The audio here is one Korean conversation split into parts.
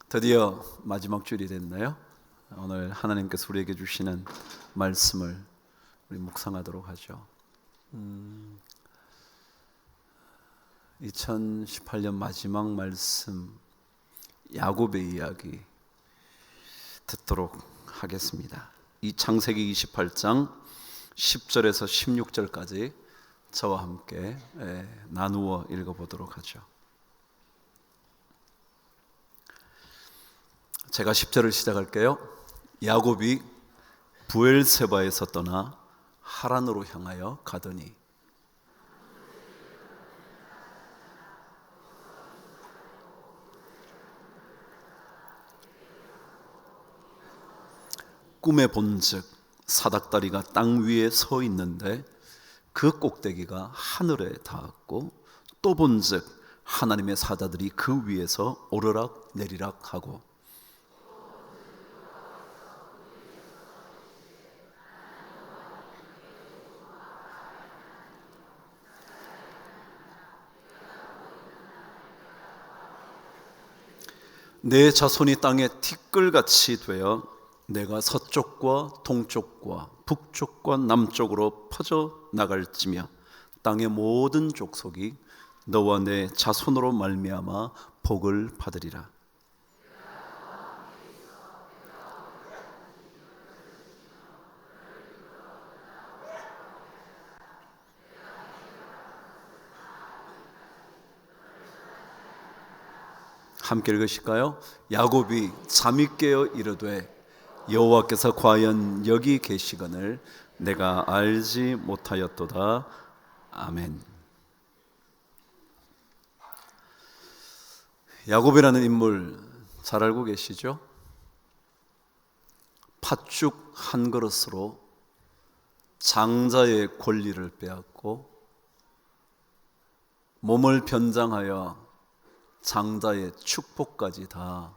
드디어 마지막 주일이 됐나요? 오늘 하나님께서 우리에게 주시는 말씀을 우리 묵상하도록 하죠. 2018년 마지막 말씀, 야곱의 이야기 듣도록 하겠습니다. 이 창세기 28장 10절에서 16절까지 저와 함께 나누어 읽어보도록 하죠. 제가 10절을 시작할게요. 야곱이 브엘세바에서 떠나 하란으로 향하여 가더니 꿈에 본즉 사닥다리가 땅 위에 서 있는데 그 꼭대기가 하늘에 닿았고 또 본즉 하나님의 사자들이 그 위에서 오르락 내리락 하고 내 자손이 땅에 티끌같이 되어 내가 서쪽과 동쪽과 북쪽과 남쪽으로 퍼져 나갈지며 땅의 모든 족속이 너와 내 자손으로 말미암아 복을 받으리라. 함께 읽으실까요? 야곱이 잠이 깨어 이르되 여호와께서 과연 여기 계시거늘 내가 알지 못하였도다. 아멘. 야곱이라는 인물 잘 알고 계시죠? 팥죽 한 그릇으로 장자의 권리를 빼앗고 몸을 변장하여 장자의 축복까지 다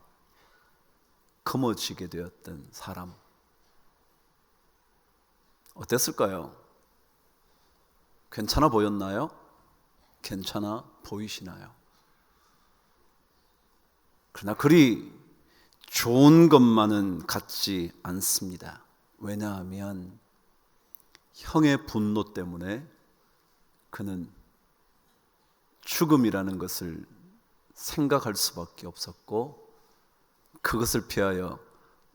거머쥐게 되었던 사람. 어땠을까요? 괜찮아 보였나요? 괜찮아 보이시나요? 그러나 그리 좋은 것만은 같지 않습니다. 왜냐하면 형의 분노 때문에 그는 죽음이라는 것을 생각할 수밖에 없었고 그것을 피하여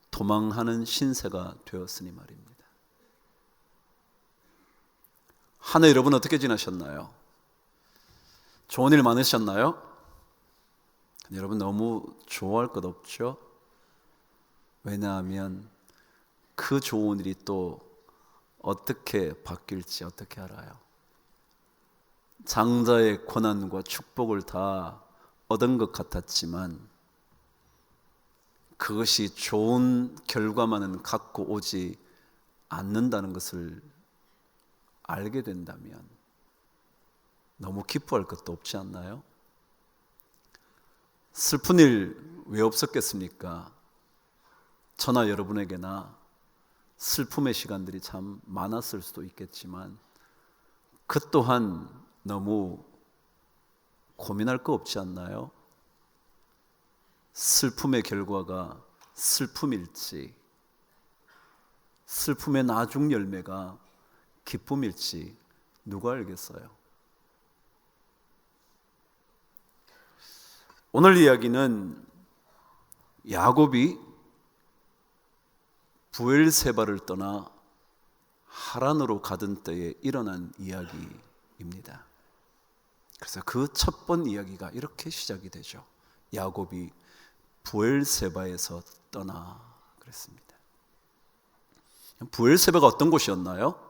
도망하는 신세가 되었으니 말입니다. 한 해 여러분 어떻게 지나셨나요? 좋은 일 많으셨나요? 여러분 너무 좋아할 것 없죠? 왜냐하면 그 좋은 일이 또 어떻게 바뀔지 어떻게 알아요? 장자의 고난과 축복을 다 얻은 것 같았지만 그것이 좋은 결과만은 갖고 오지 않는다는 것을 알게 된다면 너무 기뻐할 것도 없지 않나요? 슬픈 일 왜 없었겠습니까? 저나 여러분에게나 슬픔의 시간들이 참 많았을 수도 있겠지만 그 또한 너무 고민할 거 없지 않나요? 슬픔의 결과가 슬픔일지 슬픔의 나중 열매가 기쁨일지 누가 알겠어요? 오늘 이야기는 야곱이 브엘세바를 떠나 하란으로 가던 때에 일어난 이야기입니다. 그래서 그 첫 번 이야기가 이렇게 시작이 되죠. 야곱이 브엘세바에서 떠나 그랬습니다. 브엘세바가 어떤 곳이었나요?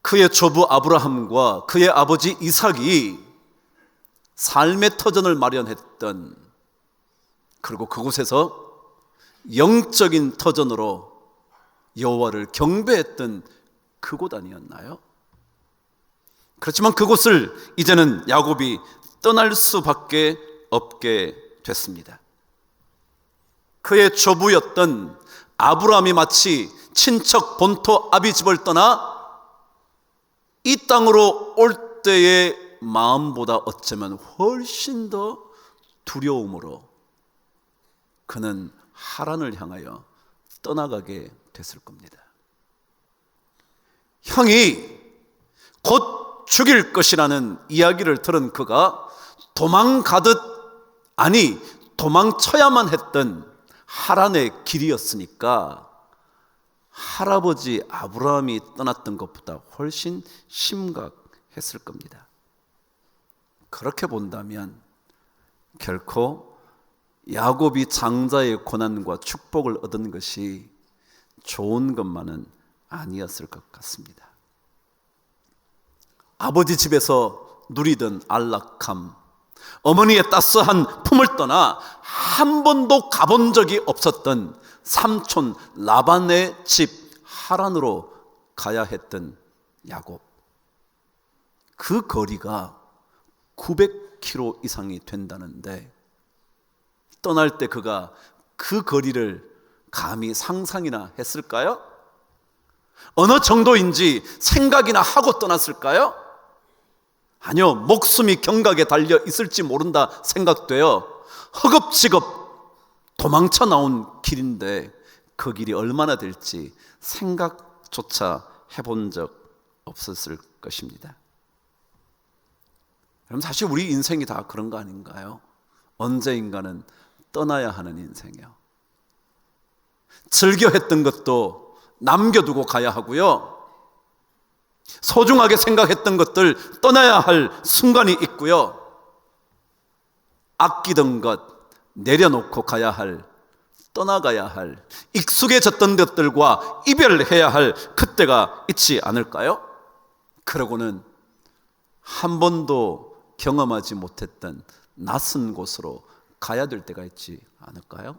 그의 조부 아브라함과 그의 아버지 이삭이 삶의 터전을 마련했던, 그리고 그곳에서 영적인 터전으로 여호와를 경배했던 그곳 아니었나요? 그렇지만 그곳을 이제는 야곱이 떠날 수밖에 없게 됐습니다. 그의 조부였던 아브라함이 마치 친척 본토 아비집을 떠나 이 땅으로 올 때의 마음보다 어쩌면 훨씬 더 두려움으로 그는 하란을 향하여 떠나가게 됐을 겁니다. 형이 곧 죽일 것이라는 이야기를 들은 그가 도망가듯, 아니 도망쳐야만 했던 하란의 길이었으니까 할아버지 아브라함이 떠났던 것보다 훨씬 심각했을 겁니다. 그렇게 본다면 결코 야곱이 장자의 고난과 축복을 얻은 것이 좋은 것만은 아니었을 것 같습니다. 아버지 집에서 누리던 안락함, 어머니의 따스한 품을 떠나 한 번도 가본 적이 없었던 삼촌 라반의 집 하란으로 가야 했던 야곱. 그 거리가 900km 이상이 된다는데 떠날 때 그가 그 거리를 감히 상상이나 했을까요? 어느 정도인지 생각이나 하고 떠났을까요? 아니요, 목숨이 경각에 달려 있을지 모른다 생각되어 허겁지겁 도망쳐 나온 길인데 그 길이 얼마나 될지 생각조차 해본 적 없었을 것입니다. 그럼 사실 우리 인생이 다 그런 거 아닌가요? 언제인가는 떠나야 하는 인생이요. 즐겨 했던 것도 남겨두고 가야 하고요, 소중하게 생각했던 것들 떠나야 할 순간이 있고요, 아끼던 것 내려놓고 가야 할, 떠나가야 할, 익숙해졌던 것들과 이별해야 할 그때가 있지 않을까요? 그러고는 한 번도 경험하지 못했던 낯선 곳으로 가야 될 때가 있지 않을까요?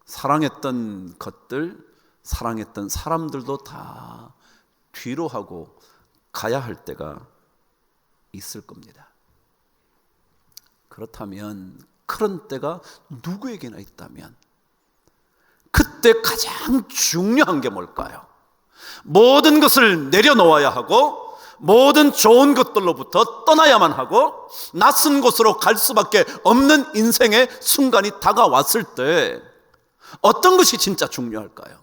사랑했던 것들, 사랑했던 사람들도 다 뒤로 하고 가야 할 때가 있을 겁니다. 그렇다면 그런 때가 누구에게나 있다면 그때 가장 중요한 게 뭘까요? 모든 것을 내려놓아야 하고 모든 좋은 것들로부터 떠나야만 하고 낯선 곳으로 갈 수밖에 없는 인생의 순간이 다가왔을 때 어떤 것이 진짜 중요할까요?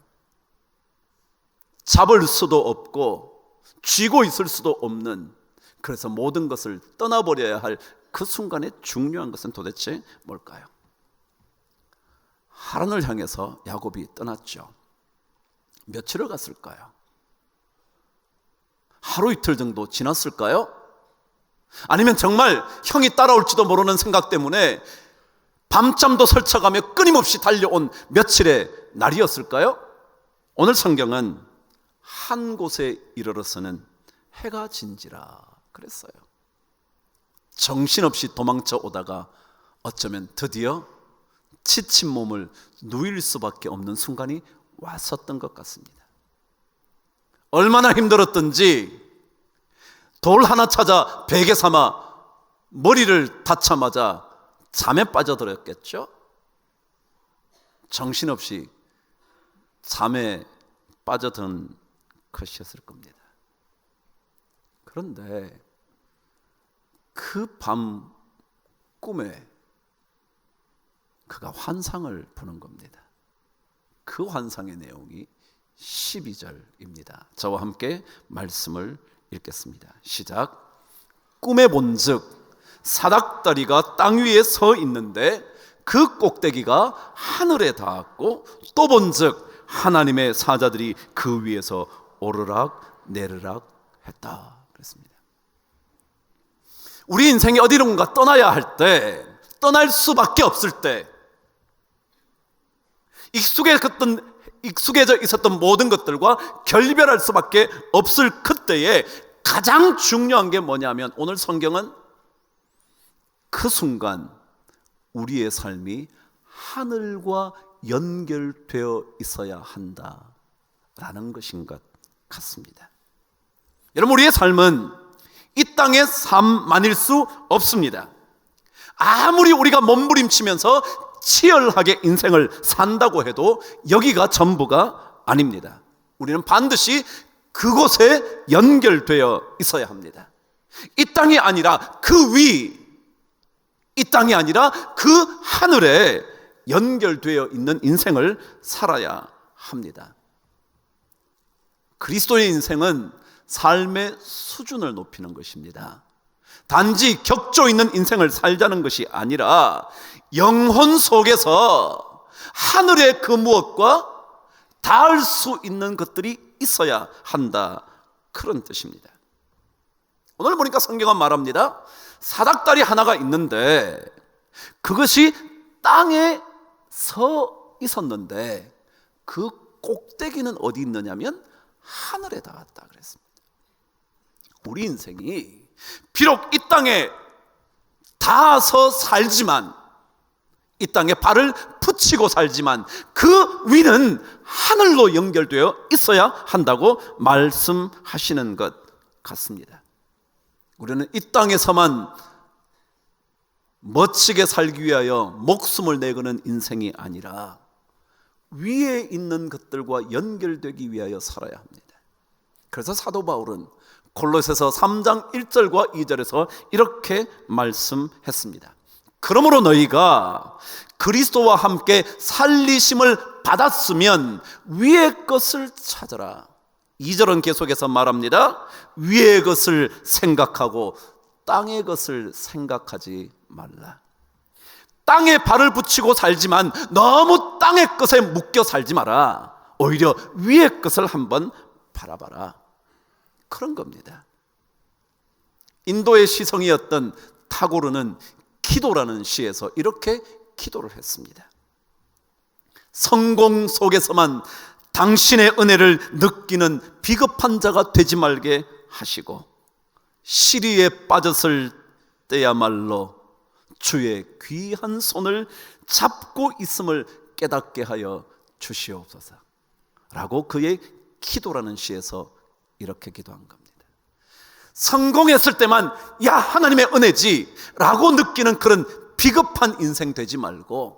잡을 수도 없고 쥐고 있을 수도 없는, 그래서 모든 것을 떠나버려야 할 그 순간에 중요한 것은 도대체 뭘까요? 하란을 향해서 야곱이 떠났죠. 며칠을 갔을까요? 하루 이틀 정도 지났을까요? 아니면 정말 형이 따라올지도 모르는 생각 때문에 밤잠도 설쳐가며 끊임없이 달려온 며칠의 날이었을까요? 오늘 성경은 한 곳에 이르러서는 해가 진지라 그랬어요. 정신없이 도망쳐 오다가 어쩌면 드디어 지친 몸을 누일 수밖에 없는 순간이 왔었던 것 같습니다. 얼마나 힘들었던지 돌 하나 찾아 베개 삼아 머리를 다자마자 잠에 빠져들었겠죠? 정신없이 잠에 빠져든 것이었을 겁니다. 그런데 그 밤 꿈에 그가 환상을 보는 겁니다. 그 환상의 내용이 12절입니다. 저와 함께 말씀을 읽겠습니다. 시작. 꿈에 본즉 사닥다리가 땅 위에 서 있는데 그 꼭대기가 하늘에 닿았고 또 본즉 하나님의 사자들이 그 위에서 오르락 내리락 했다 그랬습니다. 우리 인생이 어디론가 떠나야 할 때, 떠날 수밖에 없을 때, 익숙해져 있었던 모든 것들과 결별할 수밖에 없을 그때에 가장 중요한 게 뭐냐면, 오늘 성경은 그 순간 우리의 삶이 하늘과 연결되어 있어야 한다라는 것인 것 같습니다. 여러분, 우리의 삶은 이 땅의 삶만일 수 없습니다. 아무리 우리가 몸부림치면서 치열하게 인생을 산다고 해도 여기가 전부가 아닙니다. 우리는 반드시 그곳에 연결되어 있어야 합니다. 이 땅이 아니라 그 위, 이 땅이 아니라 그 하늘에 연결되어 있는 인생을 살아야 합니다. 그리스도의 인생은 삶의 수준을 높이는 것입니다. 단지 격조 있는 인생을 살자는 것이 아니라 영혼 속에서 하늘의 그 무엇과 닿을 수 있는 것들이 있어야 한다, 그런 뜻입니다. 오늘 보니까 성경은 말합니다. 사닥다리 하나가 있는데 그것이 땅에 서 있었는데 그 꼭대기는 어디 있느냐면 하늘에 닿았다 그랬습니다. 우리 인생이 비록 이 땅에 닿아서 살지만, 이 땅에 발을 붙이고 살지만 그 위는 하늘로 연결되어 있어야 한다고 말씀하시는 것 같습니다. 우리는 이 땅에서만 멋지게 살기 위하여 목숨을 내거는 인생이 아니라 위에 있는 것들과 연결되기 위하여 살아야 합니다. 그래서 사도 바울은 골로새서 3장 1절과 2절에서 이렇게 말씀했습니다. 그러므로 너희가 그리스도와 함께 살리심을 받았으면 위의 것을 찾아라. 2절은 계속해서 말합니다. 위의 것을 생각하고 땅의 것을 생각하지 말라. 땅에 발을 붙이고 살지만 너무 땅의 것에 묶여 살지 마라. 오히려 위의 것을 한번 바라봐라. 그런 겁니다. 인도의 시성이었던 타고르는 기도라는 시에서 이렇게 기도를 했습니다. 성공 속에서만 당신의 은혜를 느끼는 비겁한 자가 되지 말게 하시고 시리에 빠졌을 때야말로 주의 귀한 손을 잡고 있음을 깨닫게 하여 주시옵소서 라고 그의 기도라는 시에서 이렇게 기도한 겁니다. 성공했을 때만 야 하나님의 은혜지 라고 느끼는 그런 비겁한 인생 되지 말고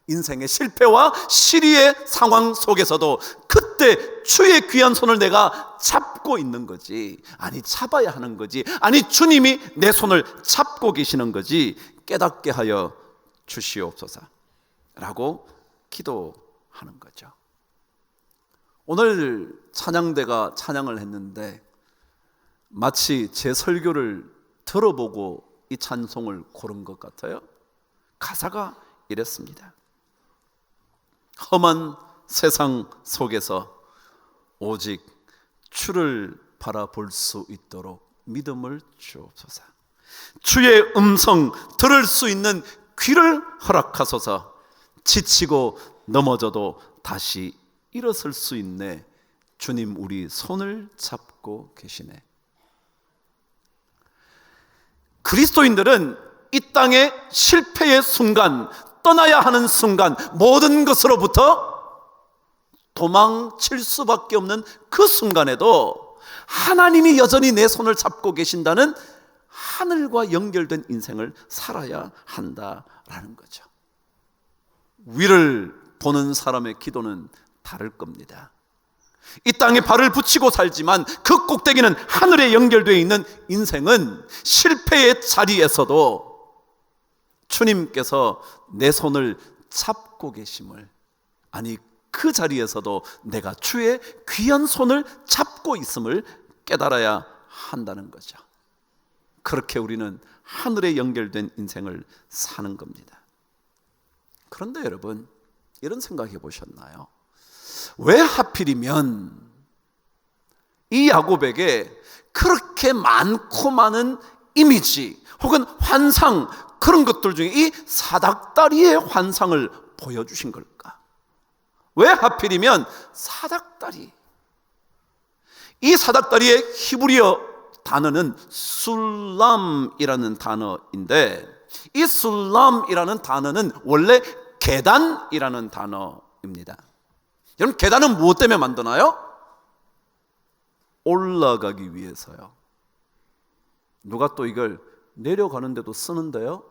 인생의 실패와 시리의 상황 속에서도 그때 주의 귀한 손을 내가 잡고 있는 거지, 아니 잡아야 하는 거지, 아니 주님이 내 손을 잡고 계시는 거지 깨닫게 하여 주시옵소서 라고 기도하는 거죠. 오늘 찬양대가 찬양을 했는데 마치 제 설교를 들어보고 이 찬송을 고른 것 같아요. 가사가 이랬습니다. 험한 세상 속에서 오직 주를 바라볼 수 있도록 믿음을 주옵소서. 주의 음성 들을 수 있는 귀를 허락하소서. 지치고 넘어져도 다시 일어설 수 있네. 주님 우리 손을 잡고 계시네. 그리스도인들은 이 땅의 실패의 순간, 떠나야 하는 순간, 모든 것으로부터 도망칠 수밖에 없는 그 순간에도 하나님이 여전히 내 손을 잡고 계신다는 하늘과 연결된 인생을 살아야 한다라는 거죠. 위를 보는 사람의 기도는 다를 겁니다. 이 땅에 발을 붙이고 살지만 그 꼭대기는 하늘에 연결되어 있는 인생은 실패의 자리에서도 주님께서 내 손을 잡고 계심을, 아니 그 자리에서도 내가 주의 귀한 손을 잡고 있음을 깨달아야 한다는 거죠. 그렇게 우리는 하늘에 연결된 인생을 사는 겁니다. 그런데 여러분, 이런 생각해 보셨나요? 왜 하필이면 이 야곱에게 그렇게 많고 많은 이미지 혹은 환상, 그런 것들 중에 이 사닥다리의 환상을 보여주신 걸까? 왜 하필이면 사닥다리? 이 사닥다리의 히브리어 단어는 술람이라는 단어인데, 이 술람이라는 단어는 원래 계단이라는 단어입니다. 여러분, 계단은 무엇 때문에 만드나요? 올라가기 위해서요. 누가 또 이걸 내려가는데도 쓰는데요?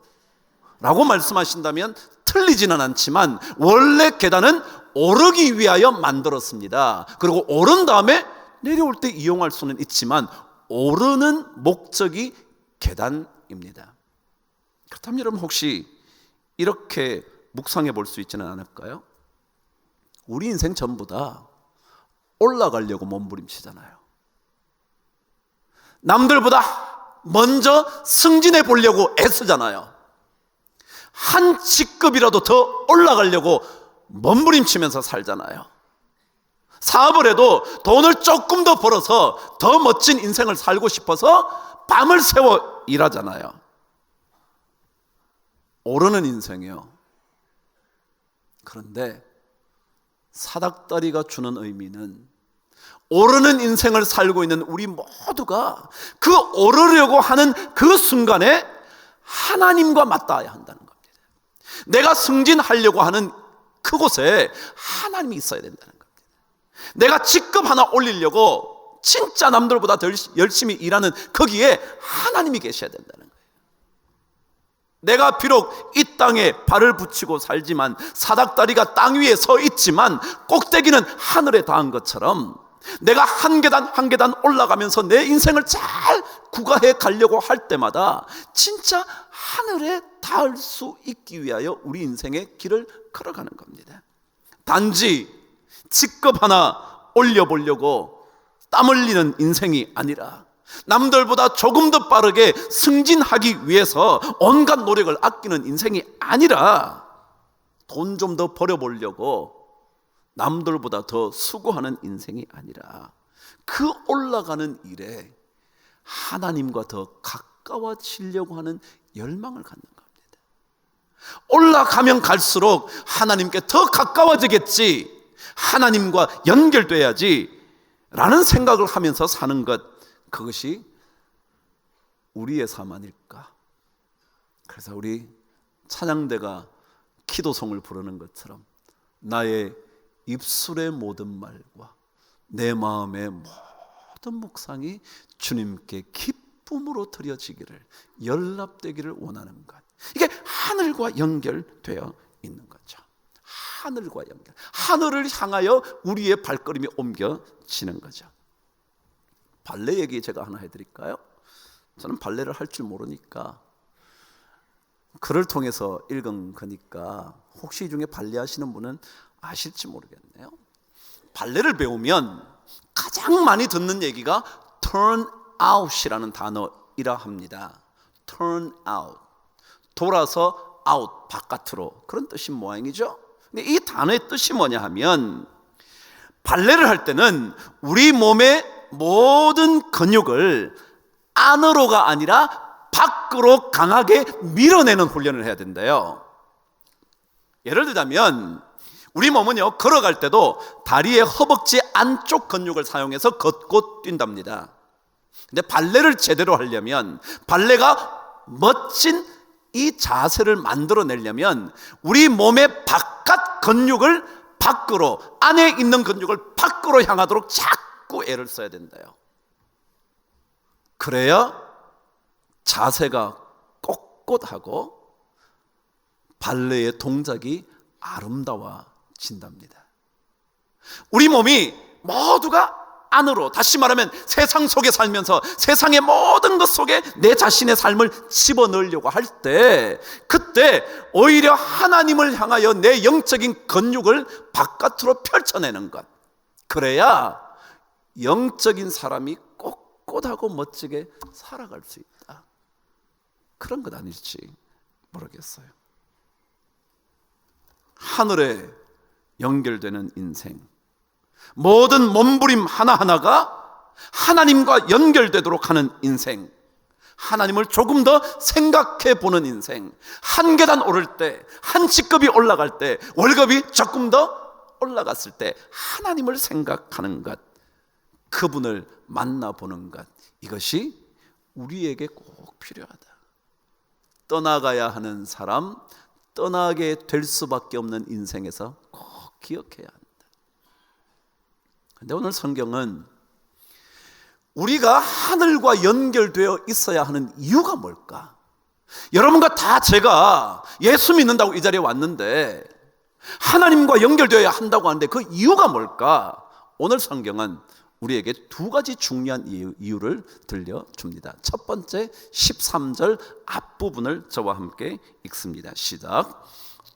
라고 말씀하신다면 틀리지는 않지만 원래 계단은 오르기 위하여 만들었습니다. 그리고 오른 다음에 내려올 때 이용할 수는 있지만 오르는 목적이 계단입니다. 그렇다면 여러분 혹시 이렇게 묵상해 볼 수 있지는 않을까요? 우리 인생 전부 다 올라가려고 몸부림치잖아요. 남들보다 먼저 승진해 보려고 애쓰잖아요. 한 직급이라도 더 올라가려고 몸부림치면서 살잖아요. 사업을 해도 돈을 조금 더 벌어서 더 멋진 인생을 살고 싶어서 밤을 새워 일하잖아요. 오르는 인생이요. 그런데 사닥다리가 주는 의미는 오르는 인생을 살고 있는 우리 모두가 그 오르려고 하는 그 순간에 하나님과 맞닿아야 한다는 겁니다. 내가 승진하려고 하는 그곳에 하나님이 있어야 된다는 겁니다. 내가 직급 하나 올리려고 진짜 남들보다 더 열심히 일하는 거기에 하나님이 계셔야 된다는 거예요. 내가 비록 이 땅에 발을 붙이고 살지만 사닥다리가 땅 위에 서 있지만 꼭대기는 하늘에 닿은 것처럼 내가 한 계단 한 계단 올라가면서 내 인생을 잘 구가해 가려고 할 때마다 진짜 하늘에 닿을 수 있기 위하여 우리 인생의 길을 걸어가는 겁니다. 단지 직급 하나 올려보려고 땀 흘리는 인생이 아니라 남들보다 조금 더 빠르게 승진하기 위해서 온갖 노력을 아끼는 인생이 아니라 돈 좀 더 벌어보려고 남들보다 더 수고하는 인생이 아니라 그 올라가는 일에 하나님과 더 가까워지려고 하는 열망을 갖는 겁니다. 올라가면 갈수록 하나님께 더 가까워지겠지, 하나님과 연결돼야지 라는 생각을 하면서 사는 것, 그것이 우리의 삶 아닐까. 그래서 우리 찬양대가 기도송을 부르는 것처럼 나의 입술의 모든 말과 내 마음의 모든 묵상이 주님께 기쁨으로 드려지기를, 연락되기를 원하는 것, 이게 하늘과 연결되어 있는 거죠. 하늘과 연결, 하늘을 향하여 우리의 발걸음이 옮겨지는 거죠. 발레 얘기 제가 하나 해드릴까요? 저는 발레를 할 줄 모르니까 글을 통해서 읽은 거니까 혹시 이 중에 발레 하시는 분은 아실지 모르겠네요. 발레를 배우면 가장 많이 듣는 얘기가 turn out이라는 단어이라 합니다. turn out, 돌아서 out, 바깥으로, 그런 뜻인 모양이죠. 근데 이 단어의 뜻이 뭐냐 하면 발레를 할 때는 우리 몸의 모든 근육을 안으로가 아니라 밖으로 강하게 밀어내는 훈련을 해야 된대요. 예를 들자면 우리 몸은요, 걸어갈 때도 다리의 허벅지 안쪽 근육을 사용해서 걷고 뛴답니다. 근데 발레를 제대로 하려면, 발레가 멋진 이 자세를 만들어내려면 우리 몸의 바깥 근육을 밖으로, 안에 있는 근육을 밖으로 향하도록 자꾸 애를 써야 된대요. 그래야 자세가 꼿꼿하고 발레의 동작이 아름다워진답니다. 우리 몸이 모두가 안으로, 다시 말하면 세상 속에 살면서 세상의 모든 것 속에 내 자신의 삶을 집어넣으려고 할 때, 그때 오히려 하나님을 향하여 내 영적인 근육을 바깥으로 펼쳐내는 것, 그래야 영적인 사람이 꼿꼿하고 멋지게 살아갈 수 있다. 그런 것 아닐지 모르겠어요. 하늘에 연결되는 인생, 모든 몸부림 하나하나가 하나님과 연결되도록 하는 인생, 하나님을 조금 더 생각해 보는 인생, 한 계단 오를 때, 한 직급이 올라갈 때, 월급이 조금 더 올라갔을 때 하나님을 생각하는 것, 그분을 만나보는 것, 이것이 우리에게 꼭 필요하다. 떠나가야 하는 사람, 떠나게 될 수밖에 없는 인생에서 꼭 기억해야 한다. 그런데 오늘 성경은 우리가 하늘과 연결되어 있어야 하는 이유가 뭘까? 여러분과 다 제가 예수 믿는다고 이 자리에 왔는데 하나님과 연결되어야 한다고 하는데 그 이유가 뭘까? 오늘 성경은 우리에게 두 가지 중요한 이유를 들려줍니다. 첫 번째 13절 앞부분을 저와 함께 읽습니다. 시작.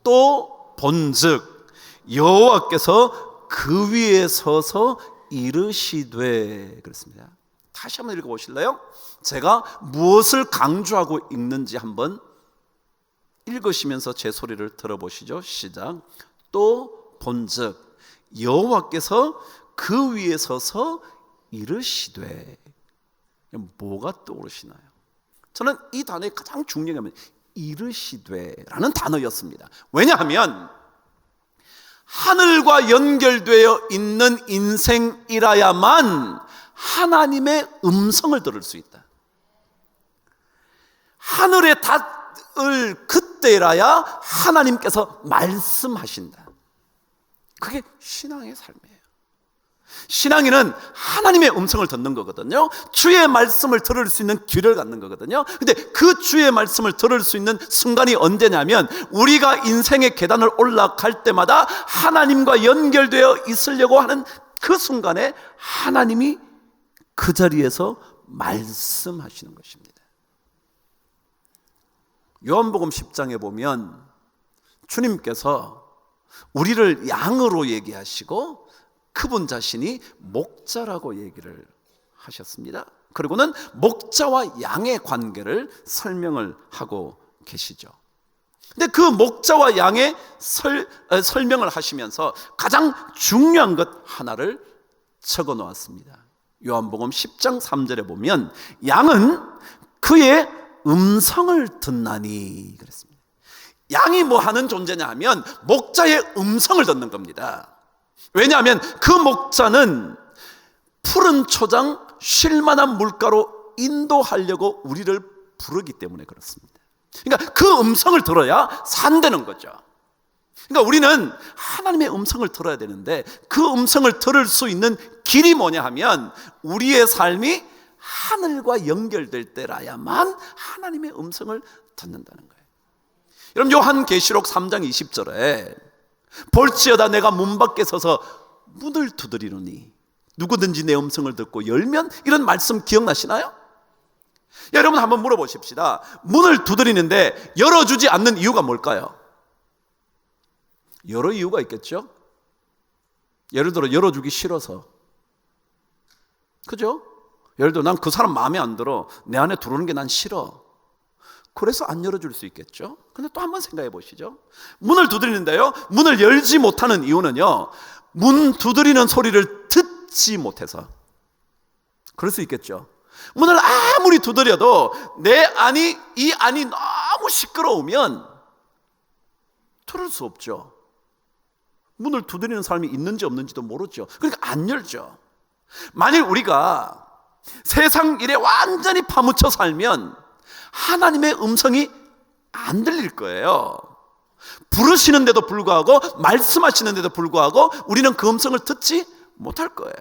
또 본즉 여호와께서 그 위에 서서 이르시되, 그렇습니다. 다시 한번 읽어보실래요? 제가 무엇을 강조하고 읽는지 한번 읽으시면서 제 소리를 들어보시죠. 시작. 또 본즉 여호와께서 그 위에 서서 이르시되. 뭐가 떠오르시나요? 저는 이 단어의 가장 중요한 건 이르시되라는 단어였습니다. 왜냐하면 하늘과 연결되어 있는 인생이라야만 하나님의 음성을 들을 수 있다. 하늘에 닿을 그때라야 하나님께서 말씀하신다. 그게 신앙의 삶이에요. 신앙인은 하나님의 음성을 듣는 거거든요. 주의 말씀을 들을 수 있는 귀를 갖는 거거든요. 근데 그 주의 말씀을 들을 수 있는 순간이 언제냐면 우리가 인생의 계단을 올라갈 때마다 하나님과 연결되어 있으려고 하는 그 순간에 하나님이 그 자리에서 말씀하시는 것입니다. 요한복음 10장에 보면 주님께서 우리를 양으로 얘기하시고 그분 자신이 목자라고 얘기를 하셨습니다. 그리고는 목자와 양의 관계를 설명을 하고 계시죠. 근데 그 목자와 양의 설명을 하시면서 가장 중요한 것 하나를 적어 놓았습니다. 요한복음 10장 3절에 보면 양은 그의 음성을 듣나니 그랬습니다. 양이 뭐 하는 존재냐 하면 목자의 음성을 듣는 겁니다. 왜냐하면 그 목자는 푸른 초장 쉴만한 물가로 인도하려고 우리를 부르기 때문에 그렇습니다. 그러니까 그 음성을 들어야 산다는 거죠. 그러니까 우리는 하나님의 음성을 들어야 되는데 그 음성을 들을 수 있는 길이 뭐냐 하면 우리의 삶이 하늘과 연결될 때라야만 하나님의 음성을 듣는다는 거예요. 여러분 요한계시록 3장 20절에 볼지어다 내가 문 밖에 서서 문을 두드리노니 누구든지 내 음성을 듣고 열면, 이런 말씀 기억나시나요? 여러분 한번 물어보십시다. 문을 두드리는데 열어주지 않는 이유가 뭘까요? 여러 이유가 있겠죠. 예를 들어 열어주기 싫어서, 그죠? 예를 들어 난 그 사람 마음에 안 들어, 내 안에 들어오는 게 난 싫어, 그래서 안 열어줄 수 있겠죠. 근데 또 한번 생각해 보시죠. 문을 두드리는데요, 문을 열지 못하는 이유는요, 문 두드리는 소리를 듣지 못해서. 그럴 수 있겠죠. 문을 아무리 두드려도 내 안이, 이 안이 너무 시끄러우면 들을 수 없죠. 문을 두드리는 사람이 있는지 없는지도 모르죠. 그러니까 안 열죠. 만일 우리가 세상 일에 완전히 파묻혀 살면 하나님의 음성이 안 들릴 거예요. 부르시는데도 불구하고, 말씀하시는데도 불구하고 우리는 그 음성을 듣지 못할 거예요.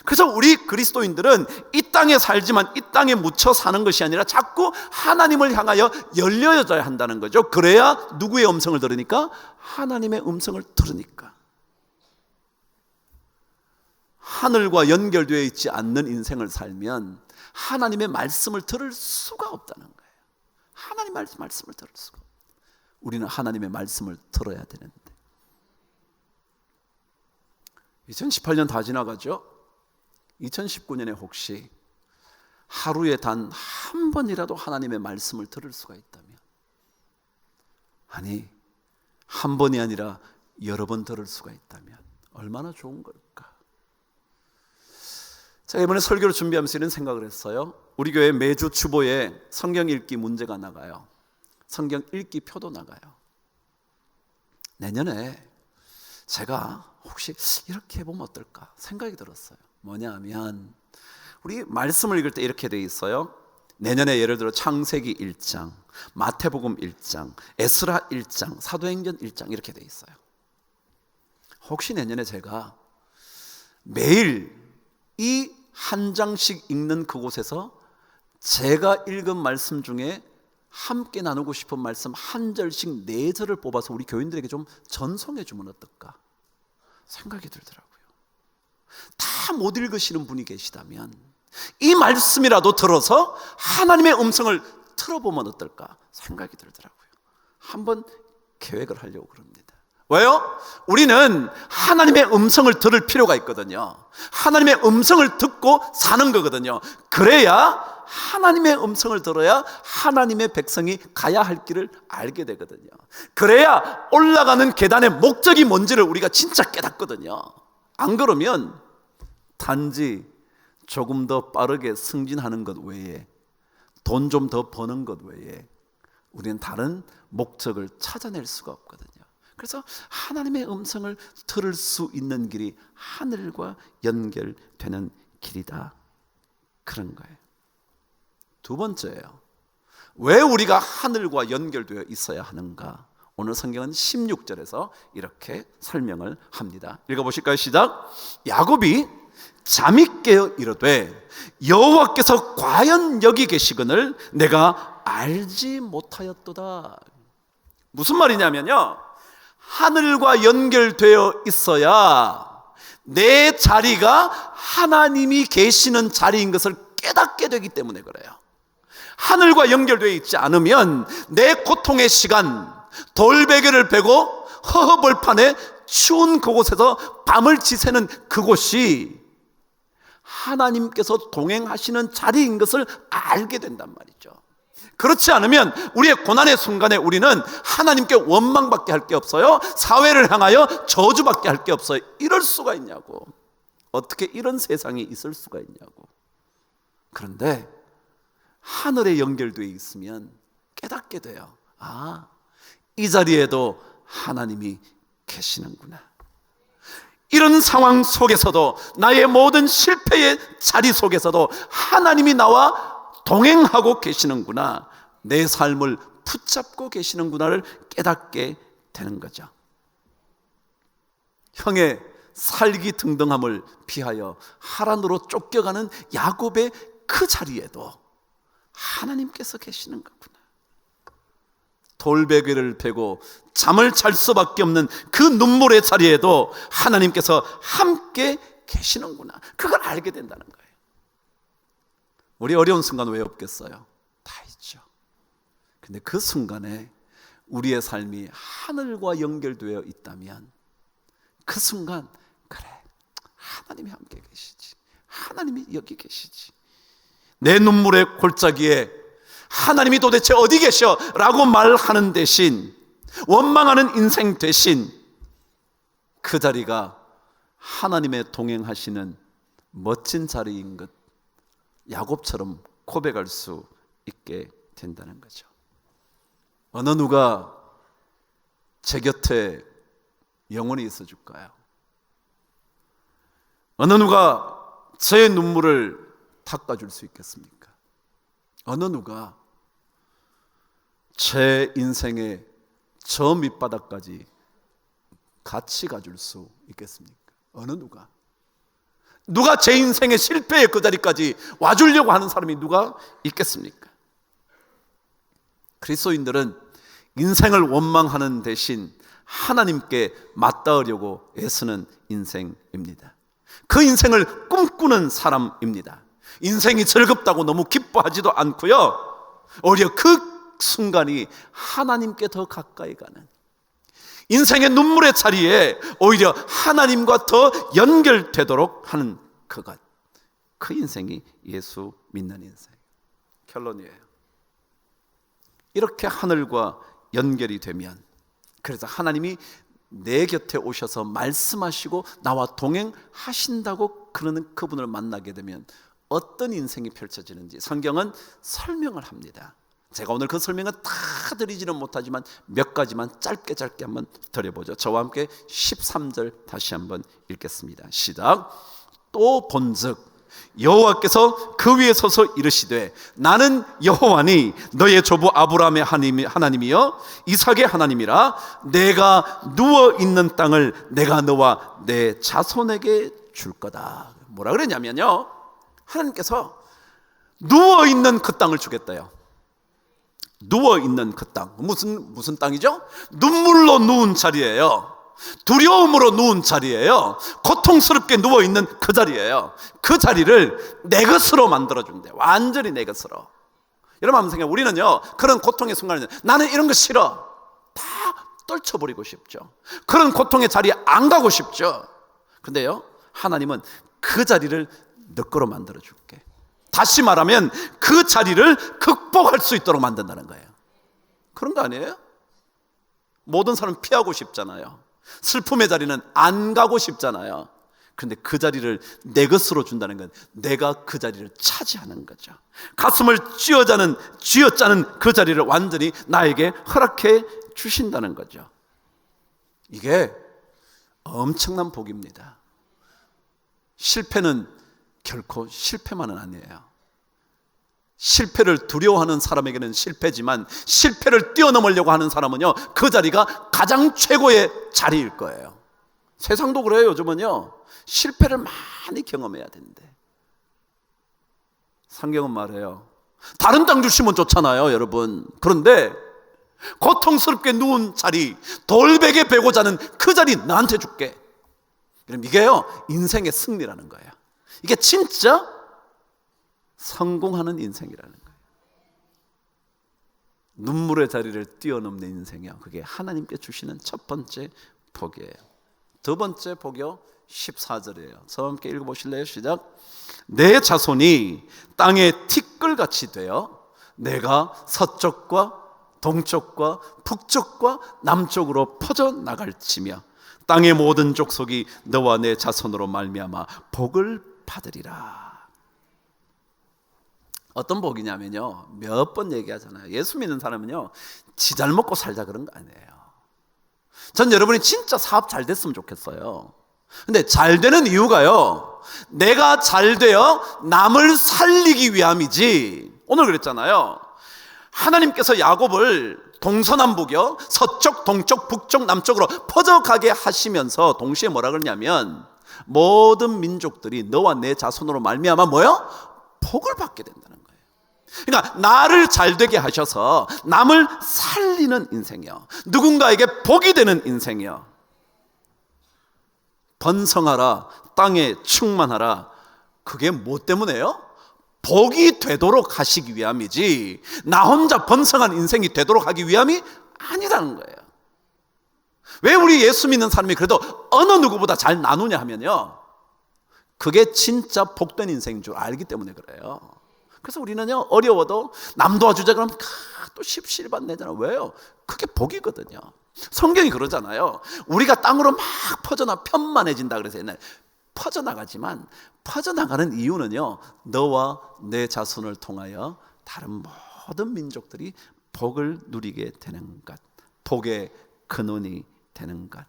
그래서 우리 그리스도인들은 이 땅에 살지만 이 땅에 묻혀 사는 것이 아니라 자꾸 하나님을 향하여 열려져야 한다는 거죠. 그래야 누구의 음성을 들으니까? 하나님의 음성을 들으니까. 하늘과 연결되어 있지 않는 인생을 살면 하나님의 말씀을 들을 수가 없다는 거예요. 하나님의 말씀을 들을 수가 없어요. 우리는 하나님의 말씀을 들어야 되는데. 2018년 다 지나가죠? 2019년에 혹시 하루에 단 한 번이라도 하나님의 말씀을 들을 수가 있다면, 아니 한 번이 아니라 여러 번 들을 수가 있다면 얼마나 좋은 걸까? 제가 이번에 설교를 준비하면서 이런 생각을 했어요. 우리 교회 매주 주보에 성경 읽기 문제가 나가요. 성경 읽기 표도 나가요. 내년에 제가 혹시 이렇게 해보면 어떨까 생각이 들었어요. 뭐냐 하면 우리 말씀을 읽을 때 이렇게 돼 있어요. 내년에 예를 들어 창세기 1장, 마태복음 1장, 에스라 1장, 사도행전 1장 이렇게 돼 있어요. 혹시 내년에 제가 매일 이 한 장씩 읽는 그곳에서 제가 읽은 말씀 중에 함께 나누고 싶은 말씀 한 절씩 네 절을 뽑아서 우리 교인들에게 좀 전송해 주면 어떨까 생각이 들더라고요. 다 못 읽으시는 분이 계시다면 이 말씀이라도 들어서 하나님의 음성을 들어보면 어떨까 생각이 들더라고요. 한번 계획을 하려고 그럽니다. 왜요? 우리는 하나님의 음성을 들을 필요가 있거든요. 하나님의 음성을 듣고 사는 거거든요. 그래야 하나님의 음성을 들어야 하나님의 백성이 가야 할 길을 알게 되거든요. 그래야 올라가는 계단의 목적이 뭔지를 우리가 진짜 깨닫거든요. 안 그러면 단지 조금 더 빠르게 승진하는 것 외에, 돈 좀 더 버는 것 외에 우리는 다른 목적을 찾아낼 수가 없거든요. 그래서 하나님의 음성을 들을 수 있는 길이 하늘과 연결되는 길이다, 그런 거예요. 두 번째예요. 왜 우리가 하늘과 연결되어 있어야 하는가? 오늘 성경은 16절에서 이렇게 설명을 합니다. 읽어보실까요? 시작. 야곱이 잠이 깨어 이르되 여호와께서 과연 여기 계시거늘 내가 알지 못하였도다. 무슨 말이냐면요, 하늘과 연결되어 있어야 내 자리가 하나님이 계시는 자리인 것을 깨닫게 되기 때문에 그래요. 하늘과 연결되어 있지 않으면 내 고통의 시간, 돌베개를 베고 허허벌판에 추운 그곳에서 밤을 지새는 그곳이 하나님께서 동행하시는 자리인 것을 알게 된단 말이죠. 그렇지 않으면 우리의 고난의 순간에 우리는 하나님께 원망밖에 할 게 없어요. 사회를 향하여 저주밖에 할 게 없어요. 이럴 수가 있냐고. 어떻게 이런 세상이 있을 수가 있냐고. 그런데 하늘에 연결되어 있으면 깨닫게 돼요. 아, 이 자리에도 하나님이 계시는구나. 이런 상황 속에서도, 나의 모든 실패의 자리 속에서도 하나님이 나와 동행하고 계시는구나, 내 삶을 붙잡고 계시는구나를 깨닫게 되는 거죠. 형의 살기 등등함을 피하여 하란으로 쫓겨가는 야곱의 그 자리에도 하나님께서 계시는 거구나. 돌베개를 베고 잠을 잘 수밖에 없는 그 눈물의 자리에도 하나님께서 함께 계시는구나, 그걸 알게 된다는 거예요. 우리 어려운 순간 왜 없겠어요? 다 있죠. 근데 그 순간에 우리의 삶이 하늘과 연결되어 있다면 그 순간, 그래, 하나님이 함께 계시지, 하나님이 여기 계시지. 내 눈물의 골짜기에 하나님이 도대체 어디 계셔? 라고 말하는 대신, 원망하는 인생 대신 그 자리가 하나님의 동행하시는 멋진 자리인 것, 야곱처럼 고백할 수 있게 된다는 거죠. 어느 누가 제 곁에 영원히 있어 줄까요? 어느 누가 제 눈물을 닦아줄 수 있겠습니까? 어느 누가 제 인생의 저 밑바닥까지 같이 가줄 수 있겠습니까? 어느 누가 제 인생의 실패의 그 자리까지 와주려고 하는 사람이 누가 있겠습니까? 그리스도인들은 인생을 원망하는 대신 하나님께 맞닿으려고 애쓰는 인생입니다. 그 인생을 꿈꾸는 사람입니다. 인생이 즐겁다고 너무 기뻐하지도 않고요, 오히려 그 순간이 하나님께 더 가까이 가는, 인생의 눈물의 자리에 오히려 하나님과 더 연결되도록 하는 그것, 그 인생이 예수 믿는 인생. 결론이에요. 이렇게 하늘과 연결이 되면, 그래서 하나님이 내 곁에 오셔서 말씀하시고 나와 동행하신다고 그러는 그분을 만나게 되면 어떤 인생이 펼쳐지는지 성경은 설명을 합니다. 제가 오늘 그 설명은 다 드리지는 못하지만 몇 가지만 짧게 한번 드려보죠. 저와 함께 13절 다시 한번 읽겠습니다. 시작. 또 본즉 여호와께서 그 위에 서서 이르시되 나는 여호와니 너의 조부 아브라함의 하나님이여 이삭의 하나님이라. 내가 누워있는 땅을 내가 너와 내 자손에게 줄 거다. 뭐라 그랬냐면요, 하나님께서 누워있는 그 땅을 주겠다요. 누워있는 그 땅, 무슨 땅이죠? 눈물로 누운 자리예요. 두려움으로 누운 자리예요. 고통스럽게 누워있는 그 자리예요. 그 자리를 내 것으로 만들어준대. 완전히 내 것으로. 여러분 한번 생각해요. 우리는요, 그런 고통의 순간에 나는 이런 거 싫어, 다 떨쳐버리고 싶죠. 그런 고통의 자리에 안 가고 싶죠. 근데요, 하나님은 그 자리를 너 거로 만들어줄게. 다시 말하면 그 자리를 극복할 수 있도록 만든다는 거예요. 그런 거 아니에요? 모든 사람 피하고 싶잖아요. 슬픔의 자리는 안 가고 싶잖아요. 그런데 그 자리를 내 것으로 준다는 건 내가 그 자리를 차지하는 거죠. 가슴을 쥐어짜는 그 자리를 완전히 나에게 허락해 주신다는 거죠. 이게 엄청난 복입니다. 실패는 결코 실패만은 아니에요. 실패를 두려워하는 사람에게는 실패지만 실패를 뛰어넘으려고 하는 사람은요, 그 자리가 가장 최고의 자리일 거예요. 세상도 그래요. 요즘은요, 실패를 많이 경험해야 되는데, 성경은 말해요, 다른 땅 주시면 좋잖아요, 여러분. 그런데 고통스럽게 누운 자리, 돌베개 베고 자는 그 자리 나한테 줄게. 그럼 이게요, 인생의 승리라는 거예요. 이게 진짜 성공하는 인생이라는 거예요. 눈물의 자리를 뛰어넘는 인생이요, 그게 하나님께 주시는 첫 번째 복이에요. 두 번째 복이요, 14절이에요. 저와 함께 읽어보실래요? 시작. 내 자손이 땅의 티끌같이 되어 내가 서쪽과 동쪽과 북쪽과 남쪽으로 퍼져나갈지며 땅의 모든 족속이 너와 내 자손으로 말미암아 복을 받으리라. 어떤 복이냐면요, 몇 번 얘기하잖아요. 예수 믿는 사람은요, 지 잘 먹고 살자 그런 거 아니에요. 전 여러분이 진짜 사업 잘 됐으면 좋겠어요. 근데 잘 되는 이유가요, 내가 잘 되어 남을 살리기 위함이지. 오늘 그랬잖아요. 하나님께서 야곱을 동서남북이요, 서쪽, 동쪽, 북쪽, 남쪽으로 퍼져가게 하시면서 동시에 뭐라 그러냐면 모든 민족들이 너와 내 자손으로 말미암아 뭐요? 복을 받게 된다는 거예요. 그러니까 나를 잘 되게 하셔서 남을 살리는 인생이요, 누군가에게 복이 되는 인생이요. 번성하라, 땅에 충만하라. 그게 뭐 때문에요? 복이 되도록 하시기 위함이지, 나 혼자 번성한 인생이 되도록 하기 위함이 아니라는 거예요. 왜 우리 예수 믿는 사람이 그래도 어느 누구보다 잘 나누냐 하면요, 그게 진짜 복된 인생인 줄 알기 때문에 그래요. 그래서 우리는요, 어려워도 남 도와주자 그러면 또 십시일반 내잖아요. 왜요? 그게 복이거든요. 성경이 그러잖아요. 우리가 땅으로 막 편만해진다 그래서 옛날에 퍼져나가지만, 퍼져나가는 이유는요, 너와 내 자손을 통하여 다른 모든 민족들이 복을 누리게 되는 것, 복의 근원이 되는 것.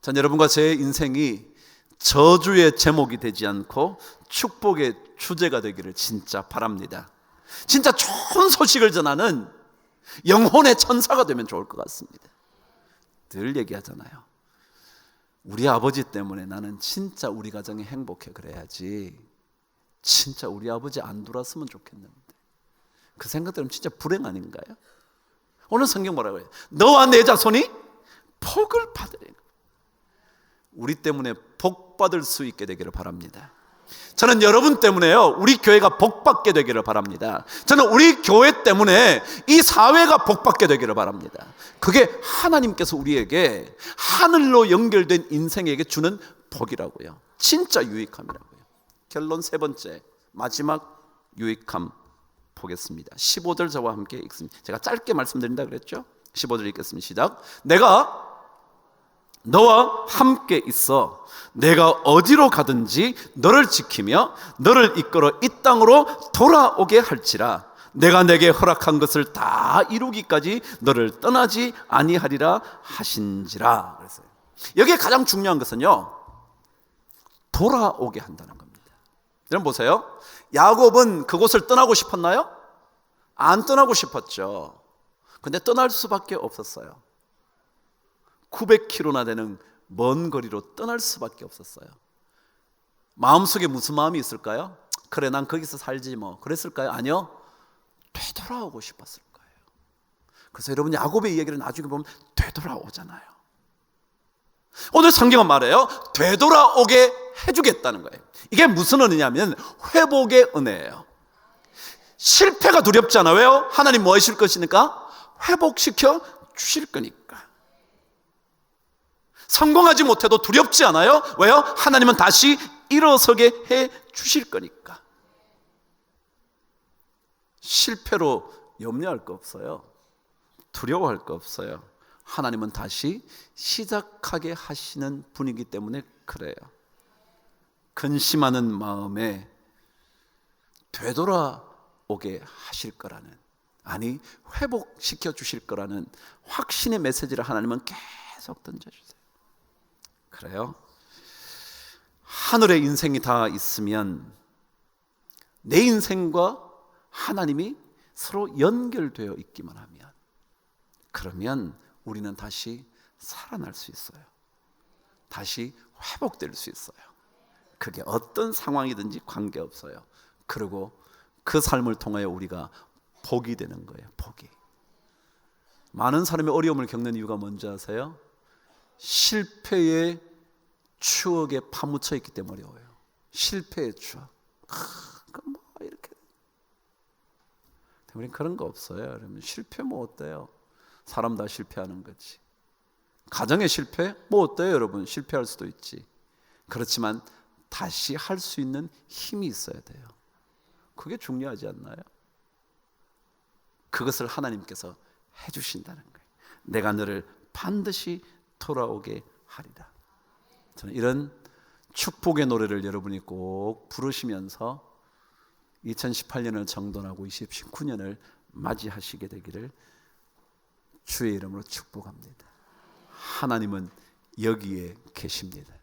전 여러분과 제 인생이 저주의 제목이 되지 않고 축복의 주제가 되기를 진짜 바랍니다. 진짜 좋은 소식을 전하는 영혼의 천사가 되면 좋을 것 같습니다. 늘 얘기하잖아요. 우리 아버지 때문에 나는 진짜 우리 가정이 행복해, 그래야지. 진짜 우리 아버지 안 돌았으면 좋겠는데. 그 생각 들으면 진짜 불행 아닌가요? 오늘 성경 뭐라고 해요? 너와 내 자손이 복을 받으리라. 우리 때문에 복 받을 수 있게 되기를 바랍니다. 저는 여러분 때문에요, 우리 교회가 복 받게 되기를 바랍니다. 저는 우리 교회 때문에 이 사회가 복 받게 되기를 바랍니다. 그게 하나님께서 우리에게 하늘로 연결된 인생에게 주는 복이라고요. 진짜 유익함이라고요. 결론 세 번째, 마지막 유익함 보겠습니다. 15절 저와 함께 읽습니다. 제가 짧게 말씀드린다 그랬죠? 15절 읽겠습니다. 시작. 내가 너와 함께 있어 내가 어디로 가든지 너를 지키며 너를 이끌어 이 땅으로 돌아오게 할지라. 내가 내게 허락한 것을 다 이루기까지 너를 떠나지 아니하리라 하신지라. 그랬어요. 여기에 가장 중요한 것은요, 돌아오게 한다는 겁니다. 여러분 보세요. 야곱은 그곳을 떠나고 싶었나요? 안 떠나고 싶었죠. 근데 떠날 수밖에 없었어요. 900km나 되는 먼 거리로 떠날 수밖에 없었어요. 마음속에 무슨 마음이 있을까요? 그래, 난 거기서 살지 뭐, 그랬을까요? 아니요, 되돌아오고 싶었을 거예요. 그래서 여러분 야곱의 이야기를 나중에 보면 되돌아오잖아요. 오늘 성경은 말해요. 되돌아오게 해주겠다는 거예요. 이게 무슨 은혜냐면 회복의 은혜예요. 실패가 두렵잖아요. 왜요? 하나님 뭐 하실 것이니까? 회복시켜 주실 거니까. 성공하지 못해도 두렵지 않아요. 왜요? 하나님은 다시 일어서게 해 주실 거니까. 실패로 염려할 거 없어요. 두려워할 거 없어요. 하나님은 다시 시작하게 하시는 분이기 때문에 그래요. 근심하는 마음에 되돌아오게 하실 거라는, 아니 회복시켜 주실 거라는 확신의 메시지를 하나님은 계속 던져주세요. 그래요? 하늘에 인생이 다 있으면 내 인생과 하나님이 서로 연결되어 있기만 하면, 그러면 우리는 다시 살아날 수 있어요. 다시 회복될 수 있어요. 그게 어떤 상황이든지 관계없어요. 그리고 그 삶을 통하여 우리가 복이 되는 거예요. 복이. 많은 사람이 어려움을 겪는 이유가 뭔지 아세요? 실패의 추억에 파묻혀 있기 때문에 어려워요. 실패의 추억. 뭐 이렇게. 우리는 그런 거 없어요. 여러분, 실패 뭐 어때요? 사람 다 실패하는 거지. 가정의 실패? 뭐 어때요 여러분? 실패할 수도 있지. 그렇지만 다시 할 수 있는 힘이 있어야 돼요. 그게 중요하지 않나요? 그것을 하나님께서 해주신다는 거예요. 내가 너를 반드시 돌아오게 하리라. 저는 이런 축복의 노래를 여러분이 꼭 부르시면서 2018년을 정돈하고 2019년을 맞이하시게 되기를 주의 이름으로 축복합니다. 하나님은 여기에 계십니다.